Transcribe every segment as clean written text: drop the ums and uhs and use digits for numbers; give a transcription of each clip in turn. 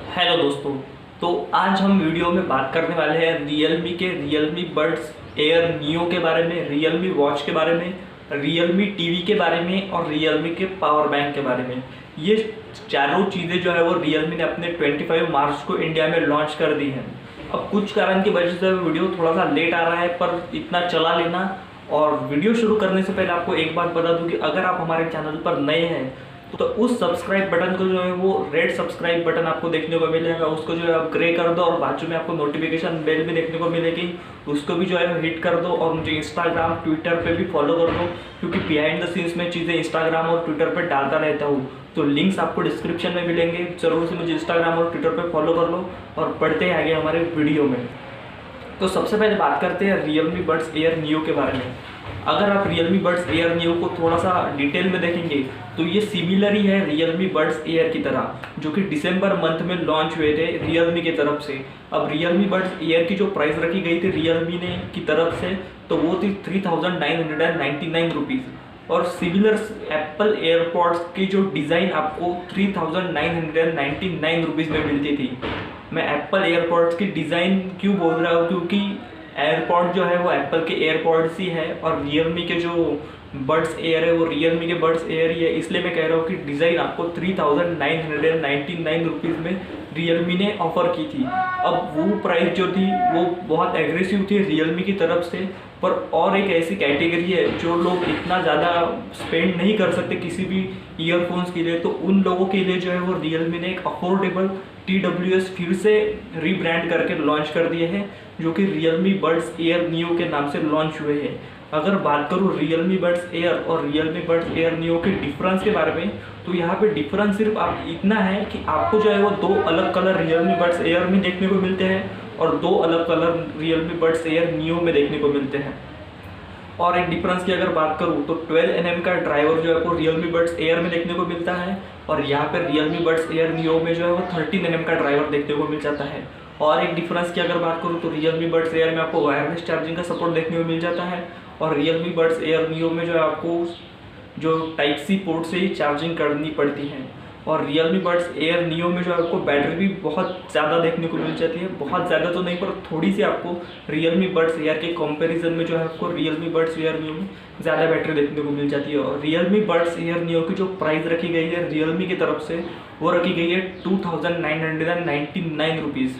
Hello दोस्तों। तो आज हम वीडियो में बात करने वाले हैं Realme के Realme Buds Air Neo के बारे में, Realme वॉच के बारे में, Realme टीवी के बारे में और Realme के पावर बैंक के बारे में। ये चारों चीज़ें जो है वो Realme ने अपने 25 मार्च को इंडिया में लॉन्च कर दी हैं। अब कुछ कारण की वजह से वीडियो थोड़ा सा लेट आ रहा है, पर इतना चला लेना। और वीडियो शुरू करने से पहले आपको एक बात बता दूं कि अगर आप हमारे चैनल पर नए हैं तो उस सब्सक्राइब बटन को जो है वो रेड सब्सक्राइब बटन आपको देखने को मिलेगा, उसको जो है आप ग्रे कर दो और बाजू में आपको नोटिफिकेशन बेल भी देखने को मिलेगी, उसको भी जो है हिट कर दो। और मुझे इंस्टाग्राम ट्विटर पे भी फॉलो कर दो, क्योंकि बिहाइंड द सीन्स में चीज़ें इंस्टाग्राम और ट्विटर पर डालता रहता हूँ। तो लिंक्स आपको डिस्क्रिप्शन में मिलेंगे, ज़रूर से मुझे इंस्टाग्राम और ट्विटर पर फॉलो कर लो और पढ़ते हैं आगे हमारे वीडियो में। तो सबसे पहले बात करते हैं Realme Buds Air Neo के बारे में। अगर आप Realme Buds Air Neo को थोड़ा सा डिटेल में देखेंगे तो ये सिमिलर ही है Realme Buds Air की तरह, जो कि दिसंबर मंथ में लॉन्च हुए थे Realme की तरफ से। अब Realme Buds Air की जो प्राइस रखी गई थी Realme ने की तरफ से, तो वो थी 3999 रुपीज़। और सिमिलर एप्पल एयरपॉड्स की जो डिज़ाइन आपको 3999 रुपीज़ में मिलती थी। मैं एप्पल एयरपॉड्स की डिज़ाइन क्यों बोल रहा हूँ, क्योंकि एयरपॉड जो है वो एप्पल के एयरपॉड्स ही है और Realme के जो बड्स एयर है वो Realme के बड्स एयर ही है। इसलिए मैं कह रहा हूँ कि डिज़ाइन आपको 3999 रुपीज़ में Realme ने ऑफ़र की थी। अब वो प्राइस जो थी वो बहुत एग्रेसिव थी Realme की तरफ से, पर और एक ऐसी कैटेगरी है जो लोग इतना ज़्यादा स्पेंड नहीं कर सकते किसी भी ईयरफोन्स के लिए, तो उन लोगों के लिए जो है वो Realme ने एक अफोर्डेबल TWS फिर से रीब्रांड करके लॉन्च कर दिए हैं, जो कि Realme Buds Air Neo के नाम से लॉन्च हुए हैं। अगर बात करूँ Realme Buds Air और Realme Buds Air Neo के डिफरेंस के बारे में, तो यहाँ पे डिफरेंस सिर्फ आप इतना है कि आपको जो है वो दो अलग कलर Realme Buds Air में देखने को मिलते हैं और दो अलग colour Realme Buds Air Neo में देखने को मिलते हैं। और एक डिफरेंस की अगर बात करूँ तो 12 mm का ड्राइवर जो है वो Realme Buds Air में देखने को मिलता है, और यहाँ पर Realme Buds Air Neo में जो है वो 13 mm का ड्राइवर देखने को मिल जाता है। और एक डिफरेंस की अगर बात करूँ तो Realme Buds Air में आपको वायरलेस चार्जिंग का सपोर्ट देखने को मिल जाता है, और Realme Buds Air Neo में जो है आपको जो टाइप सी पोर्ट से ही चार्जिंग करनी पड़ती है। और Realme Buds Air Neo में जो है आपको बैटरी भी बहुत ज़्यादा देखने को मिल जाती है, बहुत ज़्यादा तो नहीं पर थोड़ी सी आपको Realme Buds Air के कंपैरिजन में जो है आपको Realme Buds Air Neo में ज़्यादा बैटरी देखने को मिल जाती है। और Realme Buds Air Neo की जो प्राइस रखी गई है Realme की तरफ से, वो रखी गई है 2999 रुपीज़।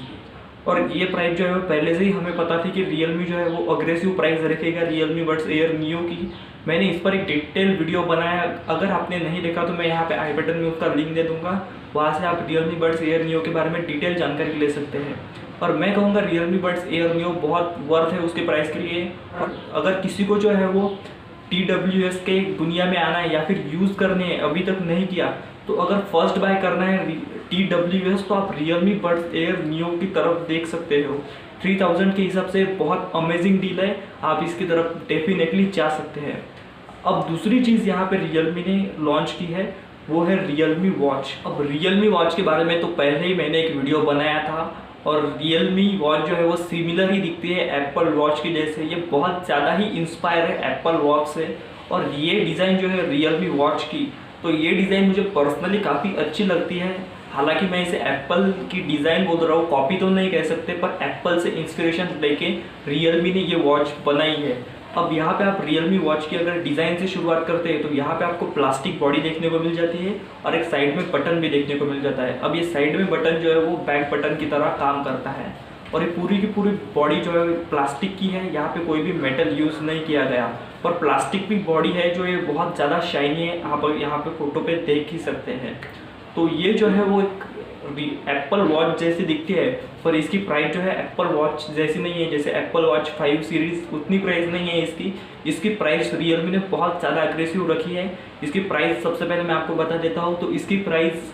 और ये प्राइस जो है वो पहले से ही हमें पता थी कि Realme जो है वो अग्रेसिव प्राइस रखेगा Realme Buds Air Neo की। मैंने इस पर एक डिटेल वीडियो बनाया, अगर आपने नहीं देखा तो मैं यहाँ पे आई बटन में उसका लिंक दे दूँगा, वहाँ से आप Realme Buds Air Neo के बारे में डिटेल जानकारी ले सकते हैं। और मैं कहूँगा Realme Buds Air Neo बहुत वर्थ है उसके प्राइस के लिए। और अगर किसी को जो है वो TWS के दुनिया में आना है या फिर यूज़ करने हैं, अभी तक नहीं किया, तो अगर फर्स्ट बाय करना है TWS तो आप Realme Buds Air Neo की तरफ देख सकते हो। 3000 के हिसाब से बहुत अमेजिंग डील है, आप इसकी तरफ डेफिनेटली जा सकते हैं। अब दूसरी चीज़ यहाँ पे Realme ने लॉन्च की है वो है Realme वॉच। अब Realme वॉच के बारे में तो पहले ही मैंने एक वीडियो बनाया था, और Realme वॉच जो है वो सिमिलर ही दिखती है एप्पल वॉच की जैसे। ये बहुत ज़्यादा ही इंस्पायर है एप्पल वॉच से, और ये डिज़ाइन जो है Realme वॉच की, तो ये डिज़ाइन मुझे पर्सनली काफ़ी अच्छी लगती है। हालांकि मैं इसे एप्पल की डिज़ाइन बोल रहा हूँ, कॉपी तो नहीं कह सकते, पर एप्पल से इंस्पिरेशन लेके Realme ने ये वॉच बनाई है। अब यहाँ पे आप Realme वॉच की अगर डिज़ाइन से शुरुआत करते हैं तो यहाँ पे आपको प्लास्टिक बॉडी देखने को मिल जाती है और एक साइड में बटन भी देखने को मिल जाता है। अब ये साइड में बटन जो है वो बैक बटन की तरह काम करता है, और ये पूरी की पूरी बॉडी जो है प्लास्टिक की है, यहाँ पे कोई भी मेटल यूज़ नहीं किया गया, पर प्लास्टिक भी बॉडी है जो ये बहुत ज़्यादा शाइनी है, आप यहाँ पे फोटो पे देख ही सकते हैं। तो ये जो है वो एक एप्पल वॉच जैसी दिखती है, पर इसकी प्राइस जो है एप्पल वॉच जैसी नहीं है। जैसे एप्पल वॉच 5 सीरीज़ उतनी प्राइस नहीं है इसकी प्राइस Realme ने बहुत ज़्यादा अग्रेसिव रखी है। इसकी प्राइस सबसे पहले मैं आपको बता देता हूँ, तो इसकी प्राइस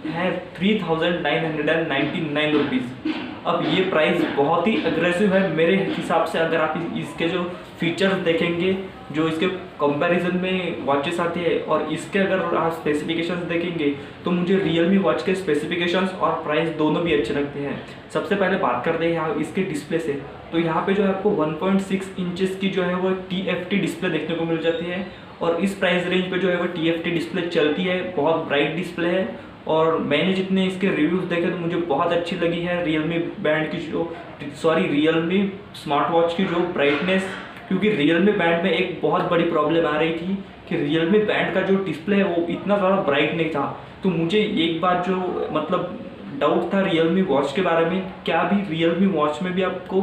है 3999 रुपीज़। अब ये प्राइस बहुत ही अग्रेसिव है मेरे हिसाब से। अगर आप इसके जो फीचर्स देखेंगे, जो इसके कंपैरिजन में वॉचेस आती है, और इसके अगर आप स्पेसिफिकेशंस देखेंगे, तो मुझे Realme वॉच के स्पेसिफिकेशंस और प्राइस दोनों भी अच्छे लगते हैं। सबसे पहले बात करते हैं यहाँ इसके डिस्प्ले से, तो यहाँ पे जो है आपको 1.6 इंचेस की जो है वो TFT डिस्प्ले देखने को मिल जाती है, और इस प्राइस रेंज पे जो है वो TFT डिस्प्ले चलती है, बहुत ब्राइट डिस्प्ले है। और मैंने जितने इसके रिव्यूज़ देखे तो मुझे बहुत अच्छी लगी है रियलमी बैंड की जो रियलमी स्मार्ट वॉच की जो ब्राइटनेस। क्योंकि रियलमी बैंड में एक बहुत बड़ी प्रॉब्लम आ रही थी कि रियलमी बैंड का जो डिस्प्ले है वो इतना ज़्यादा ब्राइट नहीं था। तो मुझे एक बात जो मतलब डाउट था रियलमी वॉच के बारे में, क्या भी रियलमी वॉच में भी आपको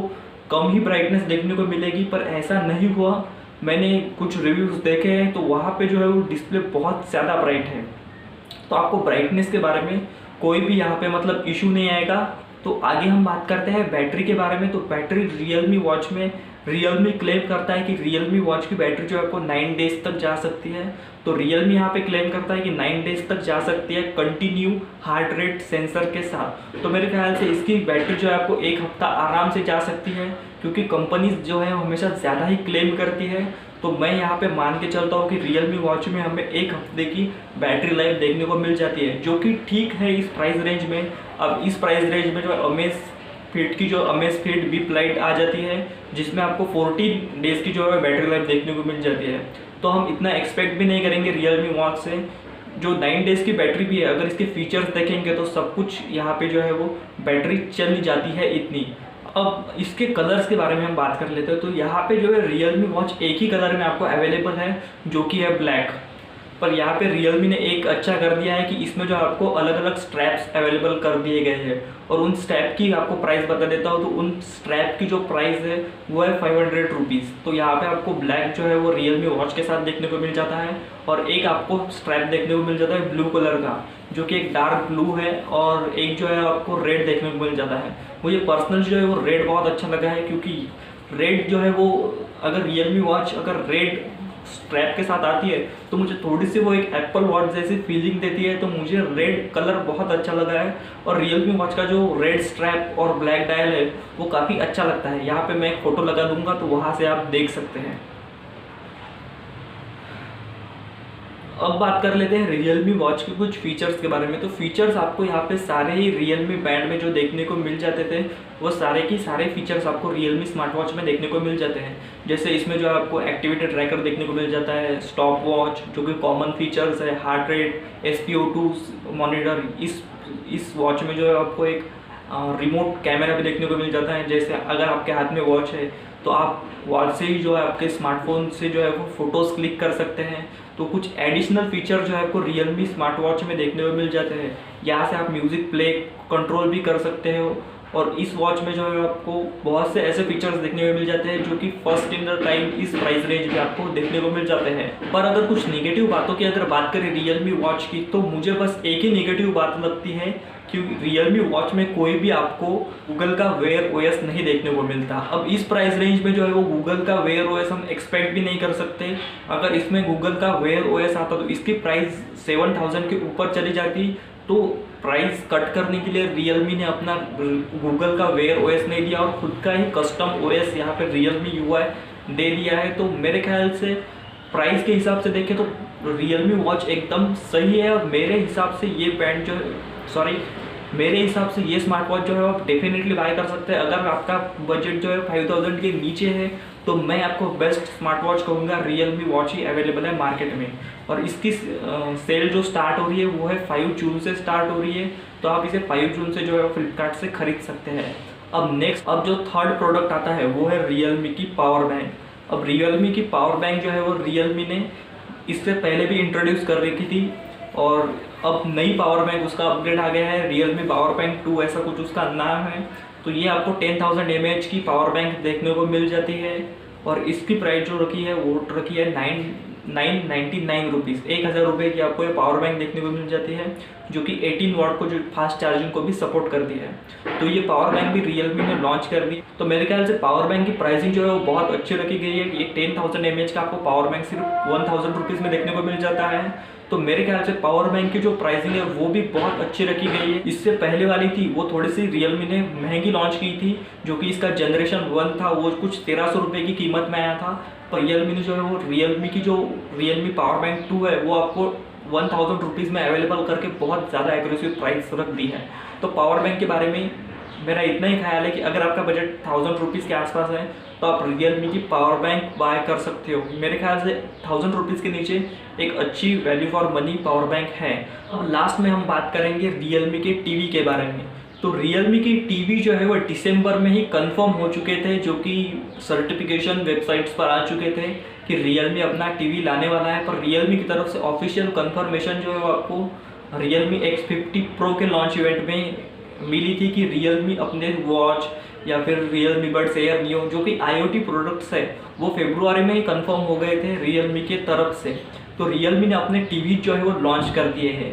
कम ही ब्राइटनेस देखने को मिलेगी, पर ऐसा नहीं हुआ। मैंने कुछ रिव्यूज़ देखे हैं तो वहाँ पे जो है वो डिस्प्ले बहुत ज़्यादा ब्राइट है, तो आपको ब्राइटनेस के बारे में कोई भी यहाँ पे मतलब इशू नहीं आएगा। तो आगे हम बात करते हैं बैटरी के बारे में। तो बैटरी रियलमी वॉच में रियलमी क्लेम करता है कि रियलमी वॉच की बैटरी जो है आपको 9 डेज तक जा सकती है। तो रियलमी यहाँ पे क्लेम करता है कि 9 डेज तक जा सकती है कंटिन्यू हार्ट रेट सेंसर के साथ। तो मेरे ख्याल से इसकी बैटरी जो है आपको 1 हफ्ता आराम से जा सकती है, क्योंकि कंपनीज जो है हमेशा ज़्यादा ही क्लेम करती है। तो मैं यहाँ पे मान के चलता हूँ कि रियलमी वॉच में हमें 1 हफ्ते की बैटरी लाइफ देखने को मिल जाती है, जो कि ठीक है इस प्राइस रेंज में। अब इस प्राइस रेंज में जो अमेज फिट की जो अमेज फिट विप लाइट आ जाती है, जिसमें आपको 14 डेज़ की जो है बैटरी लाइफ देखने को मिल जाती है। तो हम इतना एक्सपेक्ट भी नहीं करेंगे रियलमी वॉच से। जो 9 डेज़ की बैटरी भी है, अगर इसके फीचर्स देखेंगे तो सब कुछ यहाँ पे जो है वो बैटरी चल जाती है इतनी। अब इसके कलर्स के बारे में हम बात कर लेते हैं। तो यहाँ पे जो है रियलमी वॉच एक ही कलर में आपको अवेलेबल है, जो कि है ब्लैक। पर यहाँ पे रियलमी ने एक अच्छा कर दिया है कि इसमें जो आपको अलग अलग स्ट्रैप्स अवेलेबल कर दिए गए हैं, और उन स्ट्रैप की आपको प्राइस बता देता हूँ। तो उन स्ट्रैप की जो प्राइस है वो है 500 रुपीज़। तो यहाँ पे आपको ब्लैक जो है वो रियलमी वॉच के साथ देखने को मिल जाता है, और एक आपको स्ट्रैप देखने को मिल जाता है ब्लू कलर का, जो कि एक डार्क ब्लू है, और एक जो है आपको रेड देखने को मिल जाता है। मुझे पर्सनल जो है वो रेड बहुत अच्छा लगा है, क्योंकि रेड जो है वो अगर रियलमी वॉच अगर रेड स्ट्रैप के साथ आती है तो मुझे थोड़ी सी वो एक एप्पल वॉच जैसी फीलिंग देती है। तो मुझे रेड कलर बहुत अच्छा लगा है, और रियलमी वॉच का जो रेड स्ट्रैप और ब्लैक डायल है वो काफ़ी अच्छा लगता है। यहाँ पे मैं एक फ़ोटो लगा दूंगा तो वहाँ से आप देख सकते हैं। अब बात कर लेते हैं रियलमी वॉच के कुछ फीचर्स के बारे में। तो फीचर्स आपको यहाँ पे सारे ही रियलमी बैंड में जो देखने को मिल जाते थे, वो सारे की सारे फीचर्स आपको रियलमी स्मार्ट वॉच में देखने को मिल जाते हैं। जैसे इसमें जो आपको एक्टिविटी ट्रैकर देखने को मिल जाता है, स्टॉप वॉच जो कि कॉमन फीचर्स है, हार्ट रेट, SpO2 मॉनिटर। इस वॉच में जो है आपको एक रिमोट कैमरा भी देखने को मिल जाता है। जैसे अगर आपके हाथ में वॉच है तो आप वॉच से ही जो है आपके स्मार्टफोन से जो है वो फ़ोटोज़ क्लिक कर सकते हैं। तो कुछ एडिशनल फीचर जो है आपको रियलमी स्मार्ट वॉच में देखने को मिल जाते हैं। यहाँ से आप म्यूज़िक प्ले कंट्रोल भी कर सकते हो, और इस वॉच में जो है आपको बहुत से ऐसे फीचर्स देखने को मिल जाते हैं जो कि फर्स्ट इन द टाइम इस प्राइस रेंज में आपको देखने को मिल जाते हैं। पर अगर कुछ नेगेटिव बातों की अगर बात करें रियलमी वॉच की, तो मुझे बस एक ही नेगेटिव बात लगती है कि रियलमी वॉच में कोई भी आपको गूगल का वेयर ओएस नहीं देखने को मिलता। अब इस प्राइस रेंज में जो है वो गूगल का वेयर ओएस हम एक्सपेक्ट भी नहीं कर सकते। अगर इसमें गूगल का वेयर ओएस आता तो इसकी प्राइस 7000 के ऊपर चली जाती। तो प्राइस कट करने के लिए रियलमी ने अपना गूगल का वेयर ओएस नहीं दिया और खुद का ही कस्टम ओएस यहाँ पे रियलमी यूआई दे दिया है। तो मेरे ख्याल से प्राइस के हिसाब से देखें तो रियलमी वॉच एकदम सही है, और मेरे हिसाब से ये बैंड जो मेरे हिसाब से ये स्मार्ट वॉच जो है आप डेफिनेटली बाय कर सकते हैं। अगर आपका बजट जो है 5000 के नीचे है तो मैं आपको बेस्ट स्मार्ट वॉच कहूँगा रियलमी वॉच ही अवेलेबल है मार्केट में। और इसकी सेल जो स्टार्ट हो रही है वो है 5 जून से स्टार्ट हो रही है। तो आप इसे 5 जून से जो है फ्लिपकार्ट से खरीद सकते हैं। अब जो थर्ड प्रोडक्ट आता है वो है रियलमी की पावर बैंक। अब रियलमी की पावर बैंक जो है वो रियलमी ने इससे पहले भी इंट्रोड्यूस कर रखी थी, और अब नई पावर बैंक उसका अपग्रेड आ गया है, रियलमी पावर बैंक 2 ऐसा कुछ उसका नाम है। तो ये आपको 10,000 mAh की पावर बैंक देखने को मिल जाती है, और इसकी प्राइस जो रखी है वो रखी है 999 रुपीज़। 1000 रुपये की आपको ये पावर बैंक देखने को मिल जाती है, जो कि 18 वाट को जो फास्ट चार्जिंग को भी सपोर्ट करती है। तो ये पावर बैंक भी रियलमी ने लॉन्च कर दी। तो मेरे ख्याल से पावर बैंक की प्राइसिंग जो है वो बहुत अच्छी रखी गई है। ये 10,000 mAh का आपको पावर बैंक सिर्फ 1000 रुपीज़ में देखने को मिल जाता है। तो मेरे ख्याल से पावर बैंक की जो प्राइसिंग है वो भी बहुत अच्छी रखी गई है। इससे पहले वाली थी वो थोड़ी सी रियलमी ने महंगी लॉन्च की थी, जो कि इसका जनरेशन 1 था, वो कुछ 1300 रुपये की कीमत में आया था। पर रियलमी ने जो है वो रियलमी पावर बैंक 2 है वो आपको 1000 रुपीज़ में अवेलेबल करके बहुत ज़्यादा एग्रेसिव प्राइस रख दी है। तो पावर बैंक के बारे में मेरा इतना ही ख्याल है कि अगर आपका बजट 1000 रुपीज़ के आसपास है तो आप रियलमी की पावर बैंक बाय कर सकते हो। मेरे ख्याल से 1000 रुपीज़ के नीचे एक अच्छी value for money power bank है। अब लास्ट में हम बात करेंगे रियलमी के टीवी के बारे में। तो रियलमी की टीवी जो है वो दिसंबर में ही कंफर्म हो चुके थे, जो कि सर्टिफिकेशन वेबसाइट्स पर आ चुके थे कि रियलमी अपना टीवी लाने वाला है। पर रियलमी की तरफ से ऑफिशियल कंफर्मेशन जो है वो आपको रियलमी X50 Pro के लॉन्च इवेंट में मिली थी कि रियलमी अपने वॉच या फिर रियलमी बड्स एयर नियो जो कि IoT प्रोडक्ट्स है वो फरवरी में ही कंफर्म हो गए थे रियलमी के तरफ से। तो रियलमी ने अपने टीवी जो है वो लॉन्च कर दिए हैं।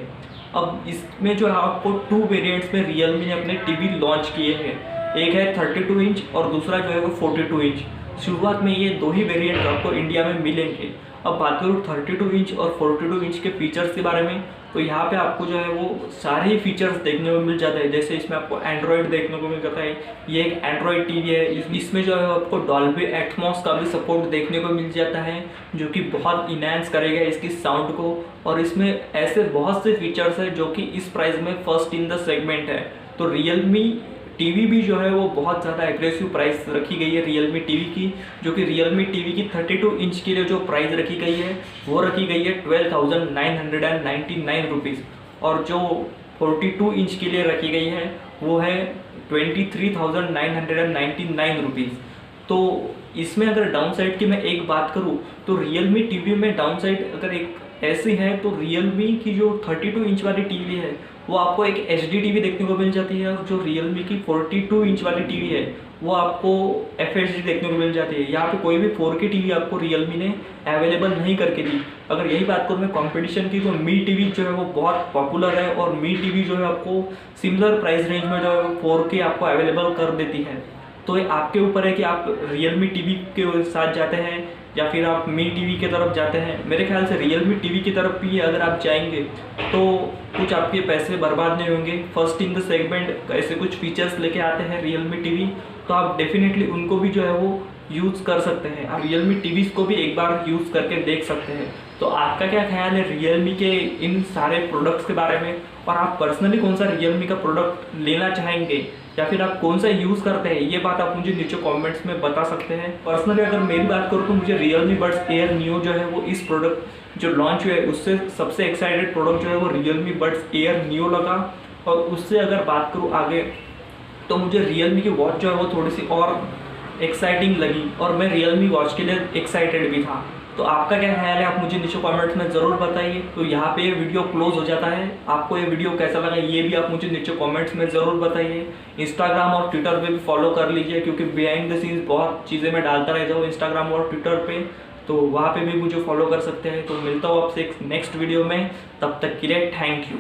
अब इसमें जो है आपको 2 वेरिएंट्स में रियलमी ने अपने टीवी लॉन्च किए हैं। एक है 32 इंच और दूसरा जो है वो 42 इंच। शुरुआत में ये 2 ही वेरिएंट आपको इंडिया में मिलेंगे। अब बात करूँ 32 इंच और 42 इंच के फीचर्स के बारे में, तो यहाँ पे आपको जो है वो सारे ही फीचर्स देखने को मिल जाते हैं। जैसे इसमें आपको एंड्रॉयड देखने को मिल जाता है, ये एक एंड्रॉयड टीवी है। इसमें जो है आपको डॉल्बी एटमॉस का भी सपोर्ट देखने को मिल जाता है, जो कि बहुत इनहेंस करेगा इसकी साउंड को। और इसमें ऐसे बहुत से फीचर्स हैं जो कि इस प्राइस में फर्स्ट इन द सेगमेंट है। तो रियलमी टीवी भी जो है वो बहुत ज़्यादा एग्रेसिव प्राइस रखी गई है रियलमी टीवी की, जो कि रियलमी टीवी की 32 इंच के लिए जो प्राइस रखी गई है वो रखी गई है 12,999 रुपीज़, और जो 42 इंच के लिए रखी गई है वो है 23,999 रुपीज़। तो इसमें अगर डाउन साइड की मैं एक बात करूँ तो रियलमी टीवी में डाउन साइड अगर एक ऐसी है तो रियलमी की जो 32 इंच वाली टीवी है वो आपको एक HD टीवी देखने को मिल जाती है, और जो रियलमी की 42 इंच वाली टीवी है वो आपको FHD देखने को मिल जाती है। यहाँ पे कोई भी 4K टीवी आपको रियलमी ने अवेलेबल नहीं करके दी। अगर यही बात करूँ मैं कंपटीशन की तो मी टीवी जो है वो बहुत पॉपुलर है, और मी टीवी जो है आपको सिमिलर प्राइस रेंज में जो है 4K आपको अवेलेबल कर देती है। तो ये आपके ऊपर है कि आप रियलमी टीवी के साथ जाते हैं या फिर आप मी टीवी की तरफ जाते हैं। मेरे ख्याल से रियलमी टीवी की तरफ भी अगर आप जाएंगे तो कुछ आपके पैसे बर्बाद नहीं होंगे। फर्स्ट इन द सेगमेंट ऐसे कुछ फीचर्स लेके आते हैं रियलमी टीवी, तो आप डेफिनेटली उनको भी जो है वो यूज़ कर सकते हैं। आप रियलमी टीवीज़ को भी एक बार यूज़ करके देख सकते हैं। तो आपका क्या ख्याल है रियलमी के इन सारे प्रोडक्ट्स के बारे में, और आप पर्सनली कौन सा रियलमी का प्रोडक्ट लेना चाहेंगे या फिर आप कौन सा यूज़ करते हैं, ये बात आप मुझे नीचे कमेंट्स में बता सकते हैं। पर्सनली अगर मेरी बात करूँ तो मुझे रियलमी बड्स एयर नियो जो है वो इस प्रोडक्ट जो लॉन्च हुआ है उससे सबसे एक्साइटेड प्रोडक्ट जो है वो रियलमी बड्स एयर नियो लगा। और उससे अगर बात करूँ आगे तो मुझे रियलमी की वॉच जो है वो थोड़ी सी और एक्साइटिंग लगी, और मैं रियलमी वॉच के लिए एक्साइटेड भी था। तो आपका क्या ख्याल है आप मुझे नीचे कमेंट्स में ज़रूर बताइए। तो यहाँ पे ये वीडियो क्लोज हो जाता है। आपको ये वीडियो कैसा लगा ये भी आप मुझे नीचे कमेंट्स में ज़रूर बताइए। इंस्टाग्राम और ट्विटर पे भी फॉलो कर लीजिए, क्योंकि बिहाइंड द सीन्स बहुत चीज़ें मैं डालता रहता हूँ इंस्टाग्राम और ट्विटर पे, तो वहाँ पे भी मुझे फॉलो कर सकते हैं। तो मिलता हूँ आपसे एक नेक्स्ट वीडियो में, तब तक के लिए थैंक यू।